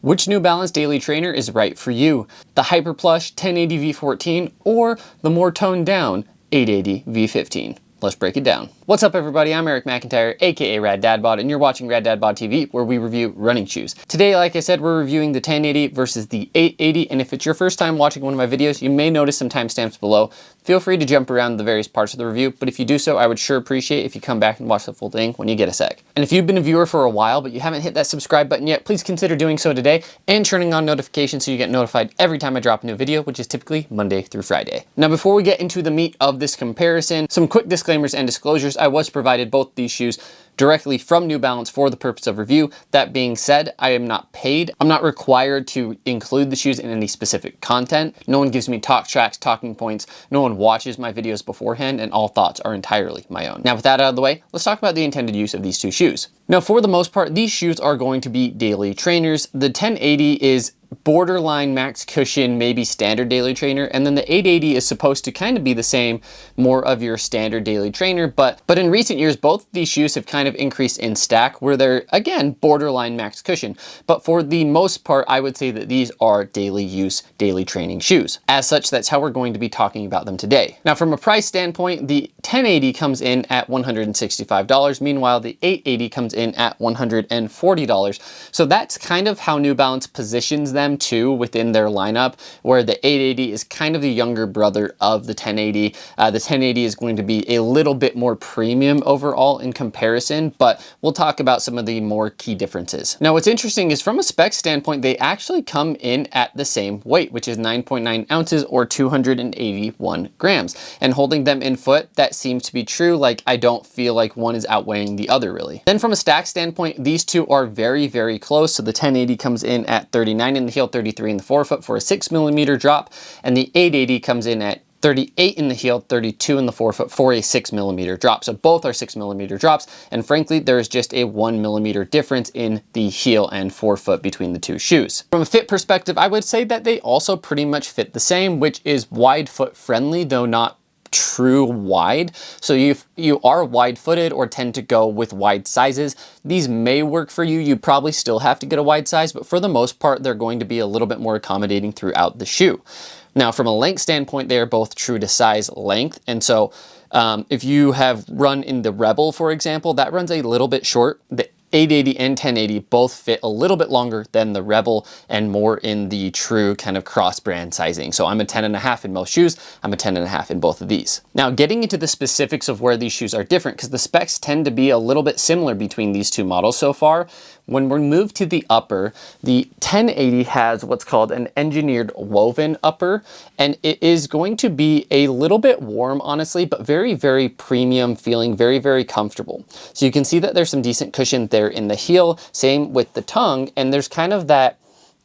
Which New Balance Daily Trainer is right for you? The Hyper Plush 1080 V14 or the more toned down 880 V15? Let's break it down. What's up everybody, I'm Eric McIntyre, aka Rad Dad Bod, and you're watching Rad Dad Bod TV, where we review running shoes. Today, like I said, we're reviewing the 1080 versus the 880, and if it's your first time watching one of my videos, you may notice some timestamps below. Feel free to jump around the various parts of the review, but if you do so, I would sure appreciate if you come back and watch the full thing when you get a sec. And if you've been a viewer for a while, but you haven't hit that subscribe button yet, please consider doing so today, and turning on notifications so you get notified every time I drop a new video, which is typically Monday through Friday. Now, before we get into the meat of this comparison, some quick disclaimers and disclosures. I was provided both these shoes directly from New Balance for the purpose of review. That being said, I am not paid. I'm not required to include the shoes in any specific content. No one gives me talk tracks, talking points. No one watches my videos beforehand, and all thoughts are entirely my own. Now, with that out of the way, let's talk about the intended use of these two shoes. Now, for the most part, these shoes are going to be daily trainers. The 1080 is borderline max cushion, maybe standard daily trainer, and then the 880 is supposed to kind of be the same, more of your standard daily trainer, but in recent years, both these shoes have kind of increased in stack, where they're, again, borderline max cushion. But for the most part, I would say that these are daily use, daily training shoes. As such, that's how we're going to be talking about them today. Now, from a price standpoint, the 1080 comes in at $165. Meanwhile, the 880 comes in at $140. So that's kind of how New Balance positions them too within their lineup, where the 880 is kind of the younger brother of the 1080. The 1080 is going to be a little bit more premium overall in comparison, but we'll talk about some of the more key differences. Now, what's interesting is from a spec standpoint, they actually come in at the same weight, which is 9.9 ounces or 281 grams. And holding them in foot, that seems to be true. Like, I don't feel like one is outweighing the other really. Then from a stack standpoint, these two are very, very close. So the 1080 comes in at 39 in the heel, 33 in the forefoot for a 6mm drop, and the 880 comes in at 38 in the heel, 32 in the forefoot for a 6mm drop. So both are 6mm drops, and frankly, there is just a 1mm difference in the heel and forefoot between the two shoes. From a fit perspective, I would say that they also pretty much fit the same, which is wide foot friendly, though not true wide. So if you are wide footed or tend to go with wide sizes, these may work for you. You probably still have to get a wide size, but for the most part, they're going to be a little bit more accommodating throughout the shoe. Now, from a length standpoint, they are both true to size length. And so if you have run in the Rebel, for example, that runs a little bit short. The 880 and 1080 both fit a little bit longer than the Rebel and more in the true kind of cross-brand sizing. So I'm a 10.5 in most shoes. I'm a 10.5 in both of these. Now, getting into the specifics of where these shoes are different, because the specs tend to be a little bit similar between these two models so far. When we move to the upper, the 1080 has what's called an engineered woven upper, and it is going to be a little bit warm, honestly, but very, very premium feeling, very, very comfortable. So you can see that there's some decent cushion there in the heel, same with the tongue, and there's kind of that,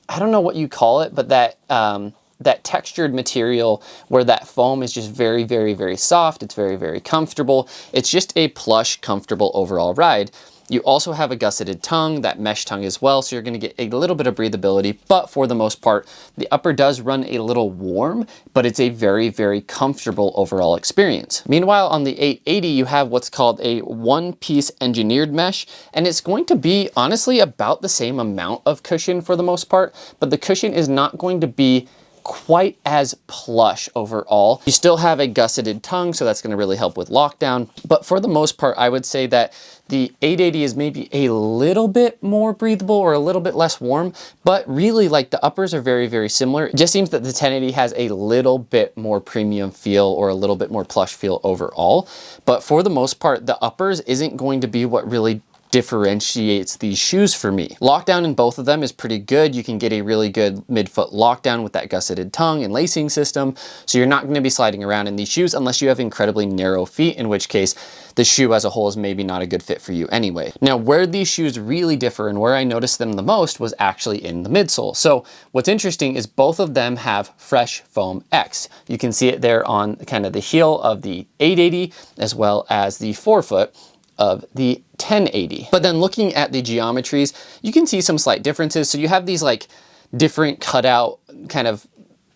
I don't know what you call it, but that textured material where that foam is just very, very, very soft. It's very, very comfortable. It's just a plush, comfortable overall ride. You also have a gusseted tongue, that mesh tongue as well, so you're going to get a little bit of breathability, but for the most part, the upper does run a little warm, but it's a very, very comfortable overall experience. Meanwhile, on the 880, you have what's called a one-piece engineered mesh, and it's going to be, honestly, about the same amount of cushion for the most part, but the cushion is not going to be quite as plush overall. You still have a gusseted tongue, so that's going to really help with lockdown. But for the most part, I would say that the 880 is maybe a little bit more breathable or a little bit less warm, but really, like, the uppers are very, very similar. It just seems that the 1080 has a little bit more premium feel or a little bit more plush feel overall. But for the most part, the uppers isn't going to be what really differentiates these shoes for me. Lockdown in both of them is pretty good. You can get a really good midfoot lockdown with that gusseted tongue and lacing system. So you're not going to be sliding around in these shoes unless you have incredibly narrow feet, in which case the shoe as a whole is maybe not a good fit for you anyway. Now, where these shoes really differ and where I noticed them the most was actually in the midsole. So what's interesting is both of them have Fresh Foam X. You can see it there on kind of the heel of the 880 as well as the forefoot of the 1080. But then looking at the geometries, you can see some slight differences. So you have these like different cutout kind of,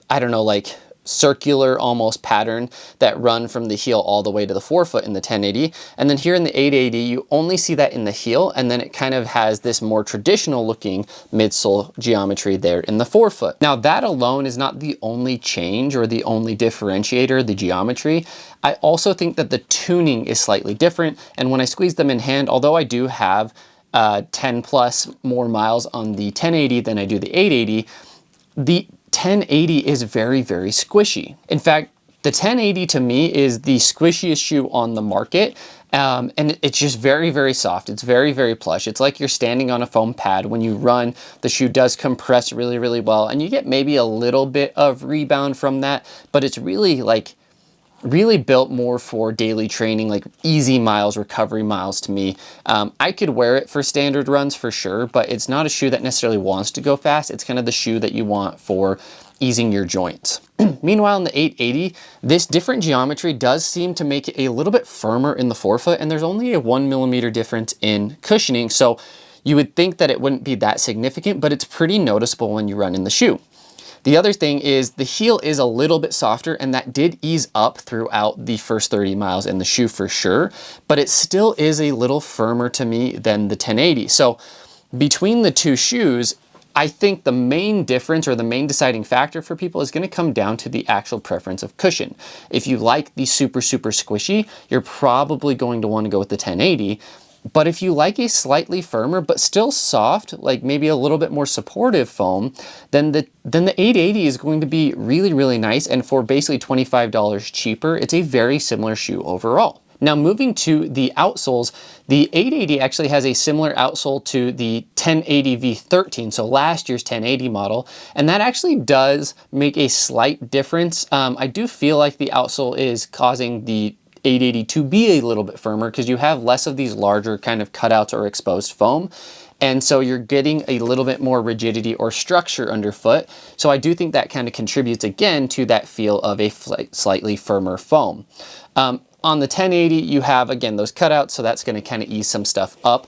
I don't know, like circular almost pattern that run from the heel all the way to the forefoot in the 1080. And then here in the 880, you only see that in the heel, and then it kind of has this more traditional looking midsole geometry there in the forefoot. Now that alone is not the only change or the only differentiator, the geometry. I also think that the tuning is slightly different, and when I squeeze them in hand, although I do have 10 plus more miles on the 1080 than I do the 880, the 1080 is very, very squishy. In fact, the 1080 to me is the squishiest shoe on the market. And it's just very, very soft. It's very, very plush. It's like you're standing on a foam pad. When you run, the shoe does compress really, really well. And you get maybe a little bit of rebound from that, but it's really like, really built more for daily training, like easy miles, recovery miles to me. I could wear it for standard runs for sure, but it's not a shoe that necessarily wants to go fast. It's kind of the shoe that you want for easing your joints. Meanwhile, in the 880, this different geometry does seem to make it a little bit firmer in the forefoot, and there's only a 1 millimeter difference in cushioning. So you would think that it wouldn't be that significant, but it's pretty noticeable when you run in the shoe. The other thing is the heel is a little bit softer, and that did ease up throughout the first 30 miles in the shoe for sure, but it still is a little firmer to me than the 1080. So between the two shoes, I think the main difference or the main deciding factor for people is going to come down to the actual preference of cushion. If you like the super, super squishy, you're probably going to want to go with the 1080. But if you like a slightly firmer, but still soft, like maybe a little bit more supportive foam, then the 880 is going to be really, really nice. And for basically $25 cheaper, it's a very similar shoe overall. Now moving to the outsoles, the 880 actually has a similar outsole to the 1080 V13, so last year's 1080 model, and that actually does make a slight difference. I do feel like the outsole is causing the 880 to be a little bit firmer because you have less of these larger kind of cutouts or exposed foam. And so you're getting a little bit more rigidity or structure underfoot. So I do think that kind of contributes again to that feel of a slightly firmer foam. On the 1080, you have, again, those cutouts, so that's going to kind of ease some stuff up.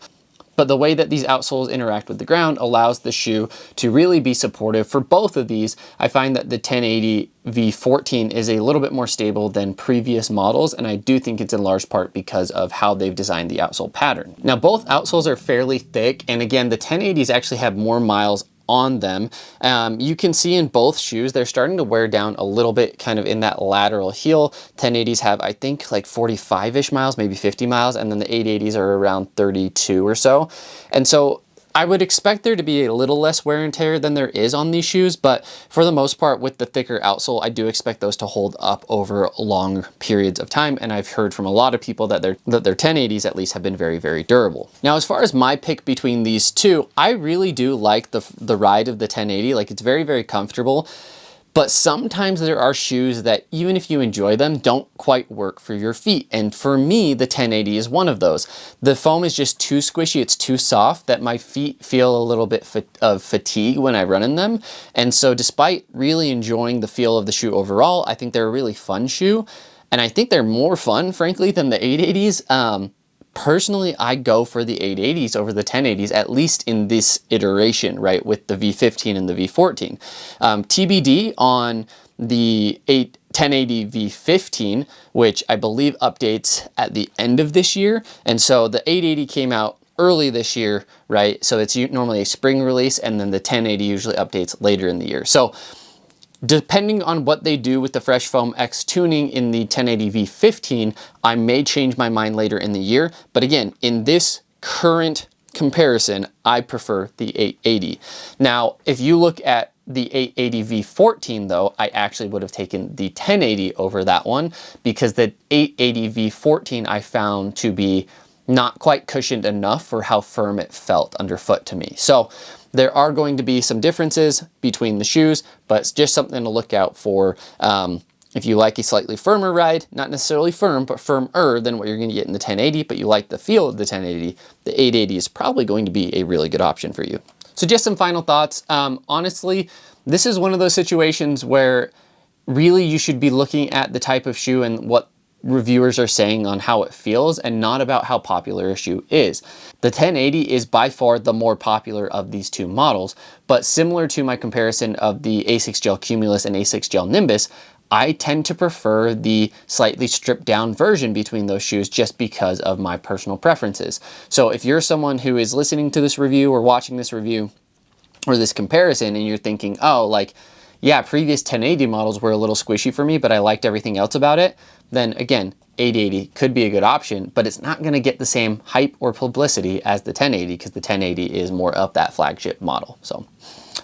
But the way that these outsoles interact with the ground allows the shoe to really be supportive for both of these. I find that the 1080 V14 is a little bit more stable than previous models, and I do think it's in large part because of how they've designed the outsole pattern. Now, both outsoles are fairly thick, and again, the 1080s actually have more miles on them. You can see in both shoes, they're starting to wear down a little bit kind of in that lateral heel. 1080s have, I think, like 45-ish miles, maybe 50 miles, and then the 880s are around 32 or so. And so I would expect there to be a little less wear and tear than there is on these shoes, but for the most part, with the thicker outsole, I do expect those to hold up over long periods of time, and I've heard from a lot of people that their 1080s at least have been very, very durable. Now, as far as my pick between these two, I really do like the ride of the 1080. Like, it's very, very comfortable. But sometimes there are shoes that, even if you enjoy them, don't quite work for your feet. And for me, the 1080 is one of those. The foam is just too squishy, it's too soft, that my feet feel a little bit of fatigue when I run in them. And so despite really enjoying the feel of the shoe overall, I think they're a really fun shoe. And I think they're more fun, frankly, than the 880s. Personally, I go for the 880s over the 1080s, at least in this iteration, right, with the V15 and the V14. TBD on the 1080 V15, which I believe updates at the end of this year. And so the 880 came out early this year, right? So it's normally a spring release, and then the 1080 usually updates later in the year. So depending on what they do with the Fresh Foam X tuning in the 1080 V15, I may change my mind later in the year. But again, in this current comparison, I prefer the 880. Now, if you look at the 880 V14 though, I actually would have taken the 1080 over that one, because the 880 V14 I found to be not quite cushioned enough for how firm it felt underfoot to me. So there are going to be some differences between the shoes, but it's just something to look out for. If you like a slightly firmer ride, not necessarily firm, but firmer than what you're going to get in the 1080, but you like the feel of the 1080, the 880 is probably going to be a really good option for you. So just some final thoughts. Honestly, this is one of those situations where really you should be looking at the type of shoe and what reviewers are saying on how it feels, and not about how popular a shoe is. The 1080 is by far the more popular of these two models, but similar to my comparison of the Asics Gel Cumulus and Asics Gel Nimbus, I tend to prefer the slightly stripped down version between those shoes just because of my personal preferences. So if you're someone who is listening to this review or watching this review or this comparison and you're thinking, oh, like, yeah, previous 1080 models were a little squishy for me, but I liked everything else about it, then again, 880 could be a good option, but it's not gonna get the same hype or publicity as the 1080 because the 1080 is more of that flagship model. So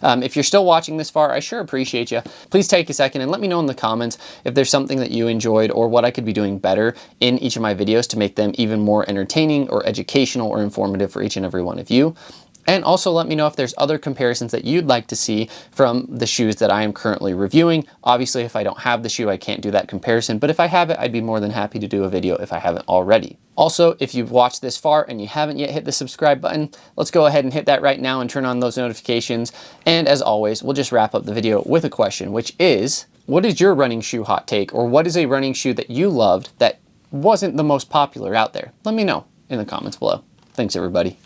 if you're still watching this far, I sure appreciate you. Please take a second and let me know in the comments if there's something that you enjoyed or what I could be doing better in each of my videos to make them even more entertaining or educational or informative for each and every one of you. And also let me know if there's other comparisons that you'd like to see from the shoes that I am currently reviewing. Obviously, if I don't have the shoe, I can't do that comparison, but if I have it, I'd be more than happy to do a video if I haven't already. Also, if you've watched this far and you haven't yet hit the subscribe button, let's go ahead and hit that right now and turn on those notifications. And as always, we'll just wrap up the video with a question, which is, what is your running shoe hot take? Or what is a running shoe that you loved that wasn't the most popular out there? Let me know in the comments below. Thanks, everybody.